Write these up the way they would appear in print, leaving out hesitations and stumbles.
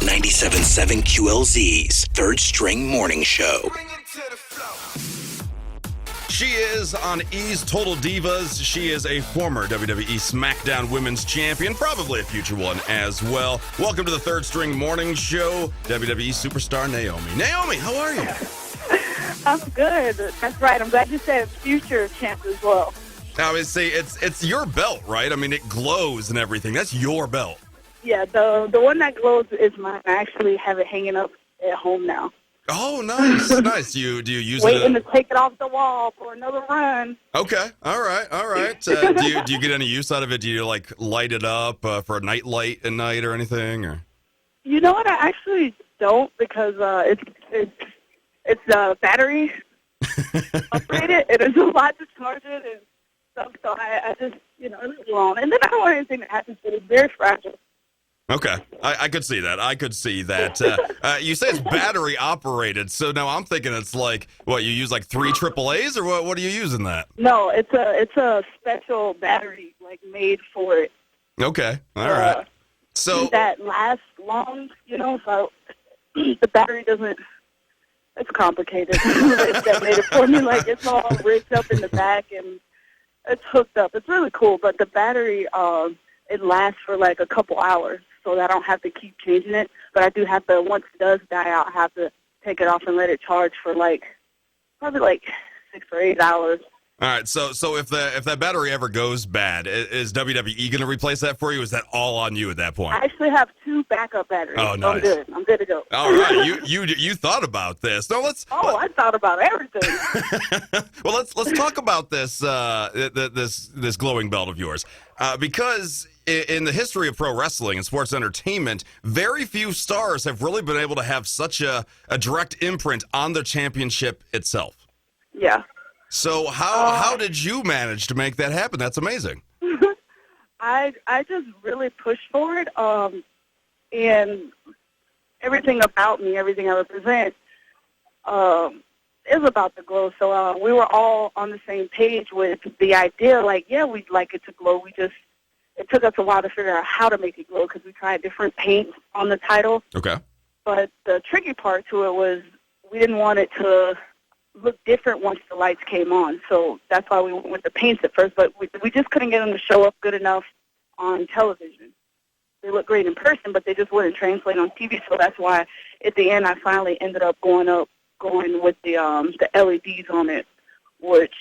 97.7 QLZ's Third String Morning Show. She is on E's Total Divas. She is a former WWE SmackDown Women's Champion, probably a future one as well. Welcome to the Third String Morning Show, WWE superstar Naomi. Naomi, how are you? I'm good. That's right. I'm glad you said future champ as well. I would say it's your belt, right? I mean, it glows and everything. That's your belt. Yeah, the one that glows is mine. I actually have it hanging up at home now. Oh, nice, nice. Do you use Waiting to take it off the wall for another run. Okay, all right. Do you get any use out of it? Do you like light it up for a night light at night or anything? Or You know what? I actually don't because it's battery operated. It is a lot to charge it and stuff. So I just it is long. And then I don't want anything that happens to it. It's very fragile. Okay, I could see that. You say it's battery operated, so now I'm thinking it's like, what, you use like 3 AAAs, or what are you using that? No, it's a special battery like made for it. Okay, all right. So that lasts long, so the battery doesn't. It's complicated. That made it for me. Like it's all rigged up in the back and it's hooked up. It's really cool, but the battery it lasts for like a couple hours. So that I don't have to keep changing it. But I do have to, once it does die out, I have to take it off and let it charge for probably 6 or 8 hours. All right, so if that battery ever goes bad, is WWE going to replace that for you? Is that all on you at that point? I actually have 2 backup batteries. Oh, nice. So I'm good to go. All right, you thought about this. No, I thought about everything. Well, let's talk about this this glowing belt of yours, because in the history of pro wrestling and sports entertainment, very few stars have really been able to have such a direct imprint on their championship itself. Yeah. So how did you manage to make that happen? That's amazing. I just really pushed for it, and everything about me, everything I represent, is about the glow. So we were all on the same page with the idea, like, yeah, we'd like it to glow. It took us a while to figure out how to make it glow because we tried different paints on the title. Okay. But the tricky part to it was we didn't want it to look different once the lights came on. So that's why we went with the paints at first. But we just couldn't get them to show up good enough on television. They look great in person, but they just wouldn't translate on TV. So that's why at the end I finally ended up going with the LEDs on it, which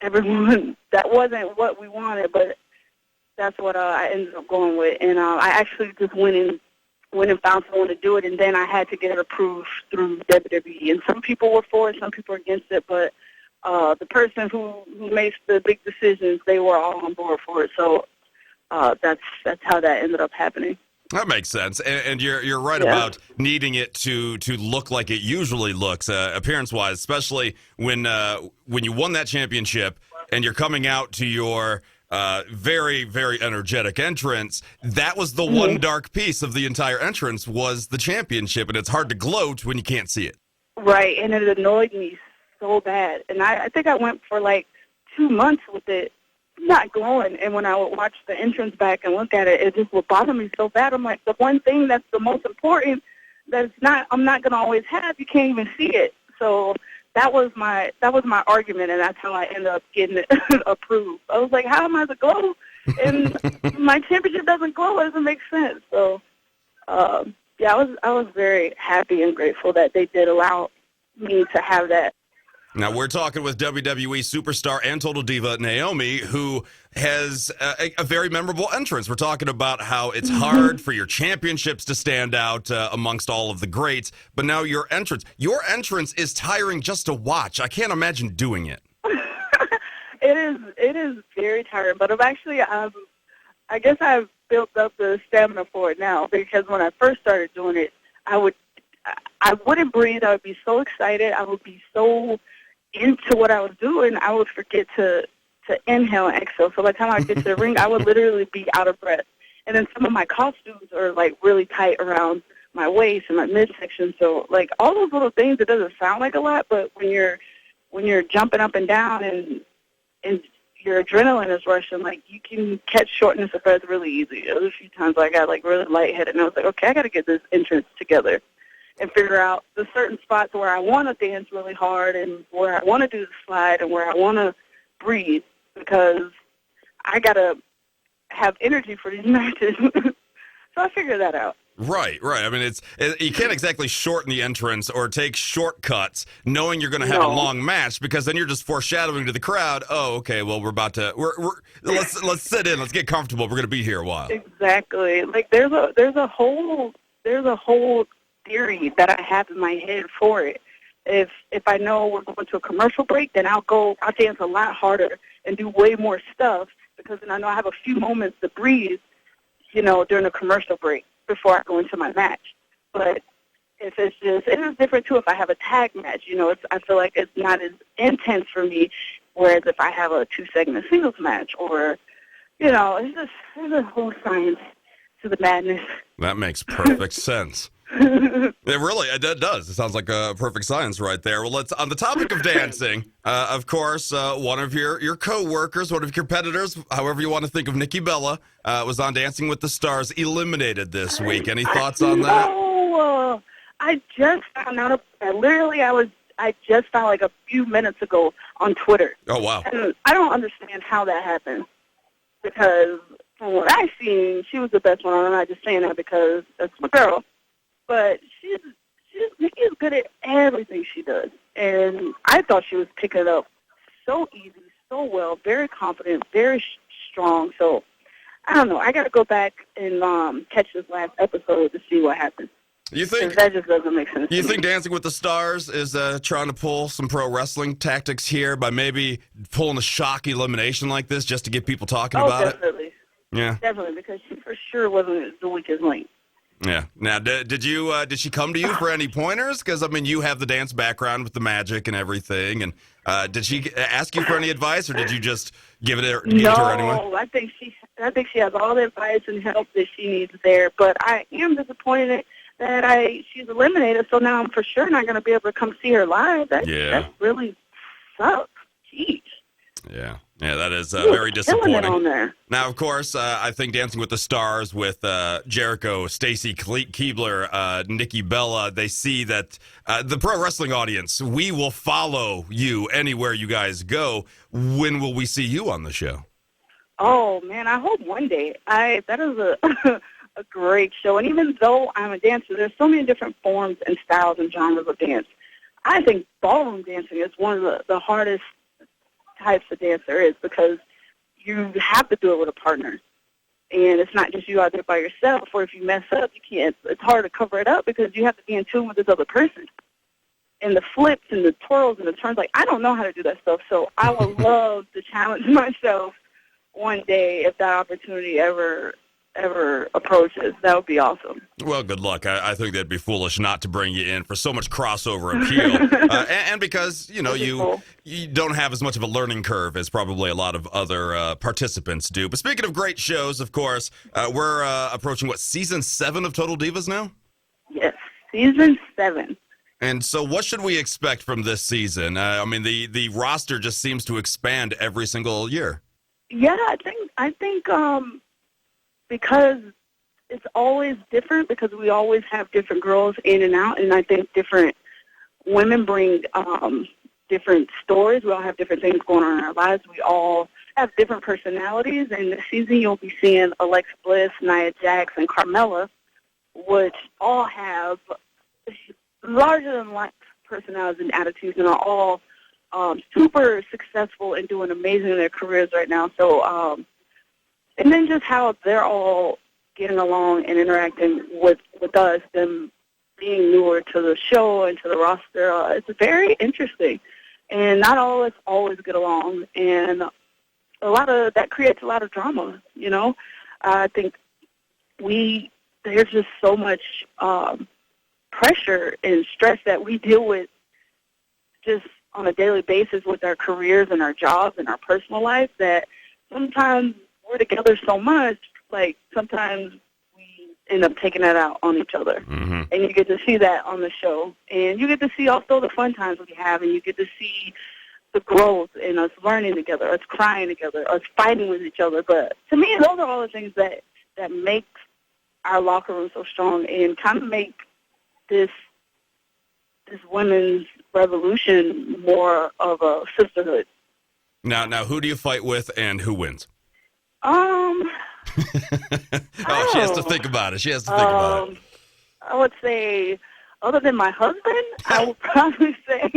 everyone, that wasn't what we wanted, but that's what I ended up going with. And I actually just went and found someone to do it, and then I had to get it approved through WWE. And some people were for it, some people were against it, but the person who makes the big decisions, they were all on board for it. So that's how that ended up happening. That makes sense, and you're right about needing it to look like it usually looks, appearance-wise, especially when you won that championship and you're coming out to your very, very energetic entrance. That was the one dark piece of the entire entrance was the championship, and it's hard to gloat when you can't see it. Right, and it annoyed me so bad. And I think I went for like 2 months with it not glowing. And when I would watch the entrance back and look at it, it just would bother me so bad. I'm like, the one thing that's the most important I'm not going to always have, you can't even see it. So that was my argument, and that's how I ended up getting it approved. I was like, how am I to glow? And my championship doesn't glow. It doesn't make sense. So, I was very happy and grateful that they did allow me to have that. Now, we're talking with WWE superstar and Total Diva Naomi, who has a very memorable entrance. We're talking about how it's hard for your championships to stand out amongst all of the greats, but now your entrance is tiring just to watch. I can't imagine doing it. It is very tiring, but I guess I've built up the stamina for it now, because when I first started doing it, I wouldn't breathe. I would be so excited. I would be so into what I was doing, I would forget to inhale and exhale. So by the time I get to the ring, I would literally be out of breath. And then some of my costumes are like really tight around my waist and my midsection. So like all those little things, it doesn't sound like a lot, but when you're jumping up and down and your adrenaline is rushing. Like, you can catch shortness of breath really easy. There was a few times I got, like, really lightheaded, and I was like, okay, I got to get this entrance together and figure out the certain spots where I want to dance really hard and where I want to do the slide and where I want to breathe, because I got to have energy for these matches. So I figured that out. Right. I mean, you can't exactly shorten the entrance or take shortcuts knowing you're going to have a long match, because then you're just foreshadowing to the crowd, oh, okay, well, let's sit in, let's get comfortable, we're going to be here a while. Exactly. Like, there's a whole theory that I have in my head for it. If I know we're going to a commercial break, then I'll dance a lot harder and do way more stuff, because then I know I have a few moments to breathe, during a commercial break before I go into my match. But it is different too if I have a tag match. I feel like it's not as intense for me, whereas if I have a 2-segment singles match, or, there's a whole science to the madness. That makes perfect sense. It does. It sounds like a perfect science right there. Well, on the topic of dancing, of course, one of your co-workers, one of your competitors, however you want to think of Nikki Bella, was on Dancing with the Stars, eliminated this week. Any thoughts on that? No, I just found out. I just found like a few minutes ago on Twitter. Oh, wow. And I don't understand how that happened, because from what I've seen, she was the best one. I'm not just saying that because that's my girl. But Nikki is good at everything she does. And I thought she was picking it up so easy, so well, very confident, very strong. So, I don't know. I got to go back and catch this last episode to see what happened. You think that just doesn't make sense? You think Dancing with the Stars is trying to pull some pro wrestling tactics here by maybe pulling a shock elimination like this just to get people talking about definitely. it? Yeah, definitely, because she for sure wasn't the weakest link. Yeah. Now, did she come to you for any pointers? Because, I mean, you have the dance background with the magic and everything. And did she ask you for any advice, or did you just give it to her anyway? No, I think she has all the advice and help that she needs there. But I am disappointed that she's eliminated, so now I'm for sure not going to be able to come see her live. That really sucks. Jeez. Yeah, that is very disappointing. On there. Now, of course, I think Dancing with the Stars with Jericho, Stacy Keibler, Nikki Bella, they see that the pro wrestling audience, we will follow you anywhere you guys go. When will we see you on the show? Oh, man, I hope one day. That is a great show. And even though I'm a dancer, there's so many different forms and styles and genres of dance. I think ballroom dancing is one of the hardest types of dance there is, because you have to do it with a partner, and it's not just you out there by yourself. Or if you mess up, you can't. It's hard to cover it up because you have to be in tune with this other person. And the flips and the twirls and the turns, like, I don't know how to do that stuff. So I would love to challenge myself one day if that opportunity ever approaches. That would be awesome. Well, good luck. I think that'd be foolish not to bring you in for so much crossover appeal, and because you don't have as much of a learning curve as probably a lot of other participants do. But speaking of great shows, of course, we're approaching season 7 of Total Divas now. Yes, season 7. And so, what should we expect from this season? I mean, the roster just seems to expand every single year. Yeah, I think. Because it's always different, because we always have different girls in and out, and I think different women bring different stories. We all have different things going on in our lives. We all have different personalities, and this season you'll be seeing Alexa Bliss, Nia Jax, and Carmella, which all have larger-than-life personalities and attitudes, and are all super successful and doing amazing in their careers right now. So, and then just how they're all getting along and interacting with us, them being newer to the show and to the roster. It's very interesting. And not all of us always get along. And that creates a lot of drama, I think there's just so much pressure and stress that we deal with just on a daily basis with our careers and our jobs and our personal life, that sometimes we're together so much, like sometimes we end up taking that out on each other. Mm-hmm. And you get to see that on the show. And you get to see also the fun times we have, and you get to see the growth and us learning together, us crying together, us fighting with each other. But to me, those are all the things that make our locker room so strong and kind of make this women's revolution more of a sisterhood. Now, who do you fight with and who wins? Oh, she has to think about it. I would say, other than my husband, I would probably say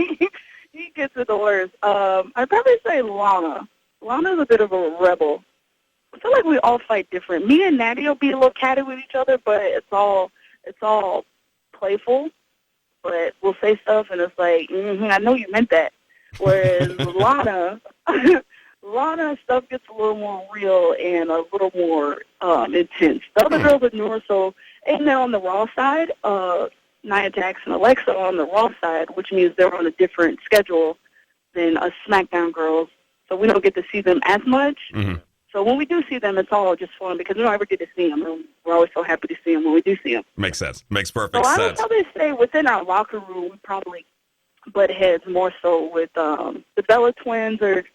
he gets it the worst. I'd probably say Lana. Lana's a bit of a rebel. I feel like we all fight different. Me and Natty will be a little catty with each other, but it's all playful. But we'll say stuff, and it's like, I know you meant that. Whereas Lana, stuff gets a little more real and a little more intense. The other girls are newer, so, and they're on the Raw side. Nia Jax and Alexa are on the Raw side, which means they're on a different schedule than us SmackDown girls. So we don't get to see them as much. Mm-hmm. So when we do see them, it's all just fun because we don't ever get to see them. And we're always so happy to see them when we do see them. Makes sense. Makes perfect sense. sense. I would probably say within our locker room, we probably butt heads more so with the Bella twins, or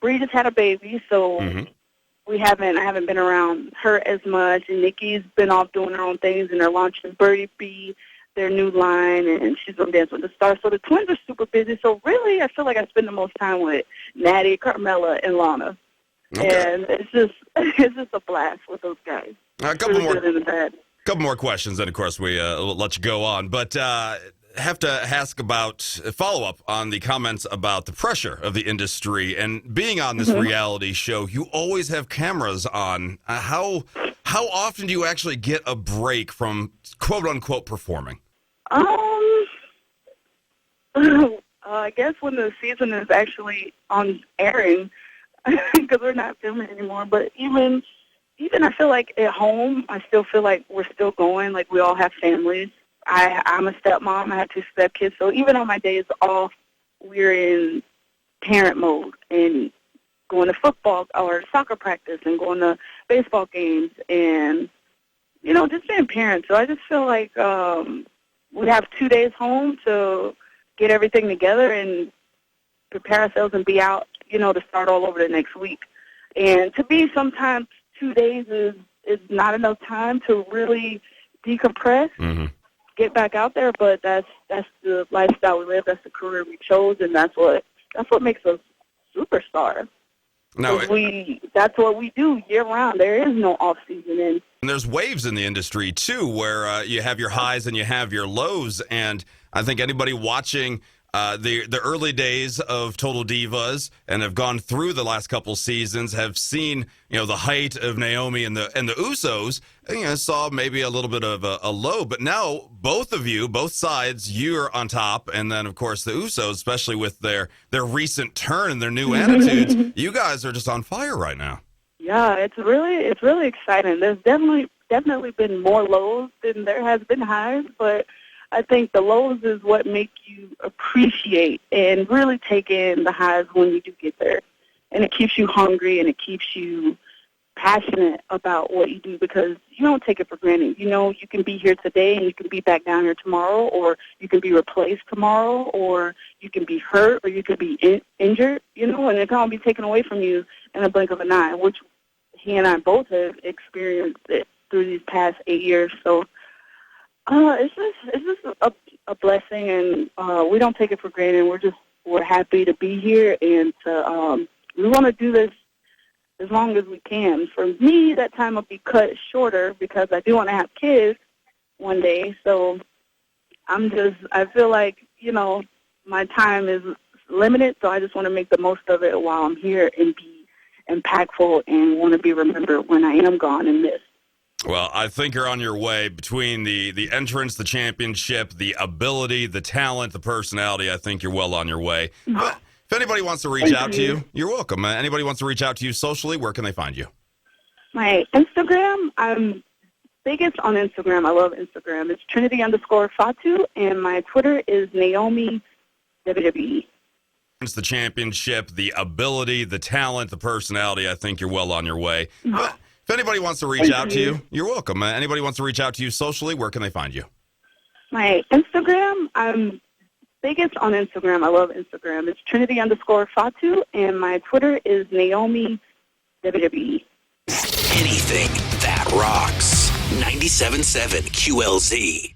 Bree just had a baby, so I haven't been around her as much. And Nikki's been off doing her own things, and they're launching Birdie B, their new line, and she's going to dance with the stars. So the twins are super busy. So really, I feel like I spend the most time with Natty, Carmella, and Lana. Okay. And it's just a blast with those guys. A couple more questions, and of course we'll let you go on. But have to ask about follow up on the comments about the pressure of the industry and being on this reality show. You always have cameras on. How often do you actually get a break from quote unquote performing? I guess when the season is actually on airing. Because we're not filming anymore. But even I feel like at home, I still feel like we're still going. Like we all have families. I'm a stepmom. I have 2 stepkids. So even on my days off, we're in parent mode and going to football or soccer practice and going to baseball games and, just being parents. So I just feel like we have 2 days home to get everything together and prepare ourselves and be out, to start all over the next week. And to me, sometimes 2 days is not enough time to really decompress, get back out there. But that's the lifestyle we live. That's the career we chose, and that's what makes us superstars. No, that's what we do year round. There is no off season, and there's waves in the industry too, where you have your highs and you have your lows. And I think anybody watching the early days of Total Divas and have gone through the last couple seasons have seen the height of Naomi and the Usos, and saw maybe a little bit of a low, but now both sides, you're on top, and then of course the Usos, especially with their recent turn and their new attitudes, you guys are just on fire right now. Yeah, it's really exciting. There's definitely been more lows than there has been highs, but I think the lows is what make you appreciate and really take in the highs when you do get there. And it keeps you hungry and it keeps you passionate about what you do because you don't take it for granted. You can be here today and you can be back down here tomorrow, or you can be replaced tomorrow, or you can be hurt, or you can be injured, and it can all be taken away from you in a blink of an eye, which he and I both have experienced it through these past 8 years. So it's just a blessing, and we don't take it for granted. We're happy to be here, and we want to do this as long as we can. For me, that time will be cut shorter because I do want to have kids one day. So I feel like my time is limited, so I just want to make the most of it while I'm here and be impactful and want to be remembered when I am gone and missed. Well, I think you're on your way between the entrance, the championship, the ability, the talent, the personality. I think you're well on your way. But if anybody wants to reach out to you, you're welcome. Anybody wants to reach out to you socially, where can they find you? My Instagram, I'm biggest on Instagram. I love Instagram. It's Trinity_Fatu, and my Twitter is Naomi WWE. It's the championship, the ability, the talent, the personality. I think you're well on your way. But if anybody wants to reach out to you, you're welcome. Anybody wants to reach out to you socially, where can they find you? My Instagram, I'm biggest on Instagram. I love Instagram. It's Trinity_Fatu, and my Twitter is Naomi WWE. Anything that rocks. 97.7 QLZ.